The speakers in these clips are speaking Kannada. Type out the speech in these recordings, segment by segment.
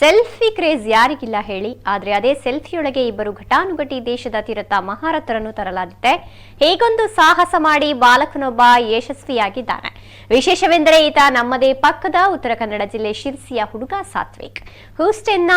ಸೆಲ್ಫಿ ಕ್ರೇಜ್ ಯಾರಿಗಿಲ್ಲ ಹೇಳಿ. ಆದರೆ ಅದೇ ಸೆಲ್ಫಿಯೊಳಗೆ ಇಬ್ಬರು ಘಟಾನುಘಟಿ ದೇಶದ ಅತಿರಥ ಮಹಾರಥರನ್ನು ತರಲಾಗಿದೆ. ಹೇಗೊಂದು ಸಾಹಸ ಮಾಡಿ ಬಾಲಕನೊಬ್ಬ ಯಶಸ್ವಿಯಾಗಿದ್ದಾನೆ. ವಿಶೇಷವೆಂದರೆ ಈತ ನಮ್ಮದೇ ಪಕ್ಕದ ಉತ್ತರ ಕನ್ನಡ ಜಿಲ್ಲೆ ಶಿರ್ಸಿಯ ಹುಡುಗ ಸಾತ್ವಿಕ್. ಹೂಸ್ಟನ್ನ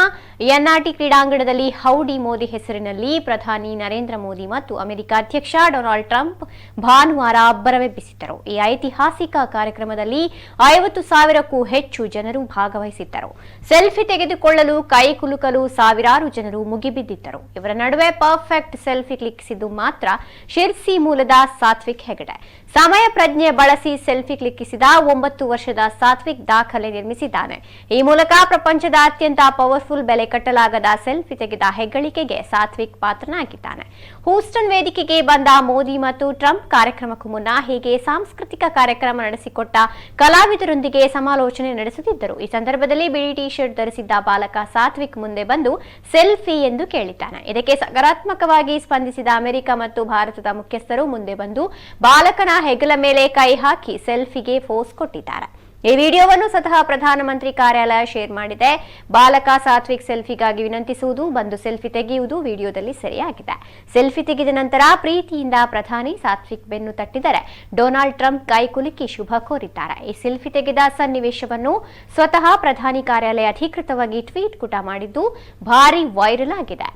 ಎನ್ಆರ್ಟಿ ಕ್ರೀಡಾಂಗಣದಲ್ಲಿ ಹೌಡಿ ಮೋದಿ ಹೆಸರಿನಲ್ಲಿ ಪ್ರಧಾನಿ ನರೇಂದ್ರ ಮೋದಿ ಮತ್ತು ಅಮೆರಿಕ ಅಧ್ಯಕ್ಷ ಡೊನಾಲ್ಡ್ ಟ್ರಂಪ್ ಭಾನುವಾರ ಅಬ್ಬರವೆಬ್ಬಿಸಿದ್ದರು. ಈ ಐತಿಹಾಸಿಕ ಕಾರ್ಯಕ್ರಮದಲ್ಲಿ 50,000ಕ್ಕೂ ಹೆಚ್ಚು ಜನರು ಭಾಗವಹಿಸಿದ್ದರು. ಸೆಲ್ಫಿ ತೆಗೆದುಕೊಳ್ಳಲು ಕೈ ಕುಲುಕಲು ಸಾವಿರಾರು ಜನರು ಮುಗಿಬಿದ್ದಿದ್ದರು. ಇವರ ನಡುವೆ ಪರ್ಫೆಕ್ಟ್ ಸೆಲ್ಫಿ ಕ್ಲಿಕ್ಕಿಸಿದ್ದು ಮಾತ್ರ ಶಿರ್ಸಿ ಮೂಲದ ಸಾತ್ವಿಕ್ ಹೆಗಡೆ. ಸಮಯ ಪ್ರಜ್ಞೆ ಬಳಸಿ ಸೆಲ್ಫಿ ಕ್ಲಿಕ್ಕಿಸಿದ 9 ವರ್ಷದ ಸಾತ್ವಿಕ್ ದಾಖಲೆ ನಿರ್ಮಿಸಿದ್ದಾನೆ. ಈ ಮೂಲಕ ಪ್ರಪಂಚದ ಅತ್ಯಂತ ಪವರ್ಫುಲ್ ಬೆಲೆ ಕಟ್ಟಲಾಗದ ಸೆಲ್ಫಿ ತೆಗೆದ ಹೆಗ್ಗಳಿಕೆಗೆ ಸಾತ್ವಿಕ್ ಪಾತ್ರನಾಗಿದ್ದಾನೆ. ಹೂಸ್ಟನ್ ವೇದಿಕೆಗೆ ಬಂದ ಮೋದಿ ಮತ್ತು ಟ್ರಂಪ್ ಕಾರ್ಯಕ್ರಮಕ್ಕೂ ಮುನ್ನ ಹೀಗೆ ಸಾಂಸ್ಕೃತಿಕ ಕಾರ್ಯಕ್ರಮ ನಡೆಸಿಕೊಟ್ಟ ಕಲಾವಿದರೊಂದಿಗೆ ಸಮಾಲೋಚನೆ ನಡೆಸುತ್ತಿದ್ದರು. ಈ ಸಂದರ್ಭದಲ್ಲಿ ಬಿಳಿ ಟಿ ಶರ್ಟ್ ಧರಿಸಿದ್ದ ಬಾಲಕ ಸಾತ್ವಿಕ್ ಮುಂದೆ ಬಂದು ಸೆಲ್ಫಿ ಎಂದು ಕೇಳಿದ್ದಾನೆ. ಇದಕ್ಕೆ ಸಕಾರಾತ್ಮಕವಾಗಿ ಸ್ಪಂದಿಸಿದ ಅಮೆರಿಕ ಮತ್ತು ಭಾರತದ ಮುಖ್ಯಸ್ಥರು ಮುಂದೆ ಬಂದು ಬಾಲಕನ ಹೆಗಲ ಮೇಲೆ ಕೈ ಹಾಕಿ ಸೆಲ್ಫಿಗೆ ಫೋಸ್ ಕೊಟ್ಟಿದ್ದಾರೆ. ಈ ವಿಡಿಯೋವನ್ನು ಸ್ವತಃ ಪ್ರಧಾನಮಂತ್ರಿ ಕಾರ್ಯಾಲಯ ಶೇರ್ ಮಾಡಿದೆ. ಬಾಲಕ ಸಾತ್ವಿಕ್ ಸೆಲ್ಫಿಗಾಗಿ ವಿನಂತಿಸುವುದು, ಬಂದು ಸೆಲ್ಫಿ ತೆಗೆಯುವುದು ವಿಡಿಯೋದಲ್ಲಿ ಸೆರೆಯಾಗಿದೆ. ಸೆಲ್ಫಿ ತೆಗೆದ ನಂತರ ಪ್ರೀತಿಯಿಂದ ಪ್ರಧಾನಿ ಸಾತ್ವಿಕ್ ಬೆನ್ನು ತಟ್ಟಿದರೆ ಡೊನಾಲ್ಡ್ ಟ್ರಂಪ್ ಕೈ ಕುಲುಕಿ ಶುಭ ಕೋರಿದ್ದಾರೆ. ಈ ಸೆಲ್ಫಿ ತೆಗೆದ ಸನ್ನಿವೇಶವನ್ನು ಸ್ವತಃ ಪ್ರಧಾನಿ ಕಾರ್ಯಾಲಯ ಅಧಿಕೃತವಾಗಿ ಟ್ವೀಟ್ ಕೂಟ ಮಾಡಿದ್ದು ಭಾರಿ ವೈರಲ್ ಆಗಿದೆ.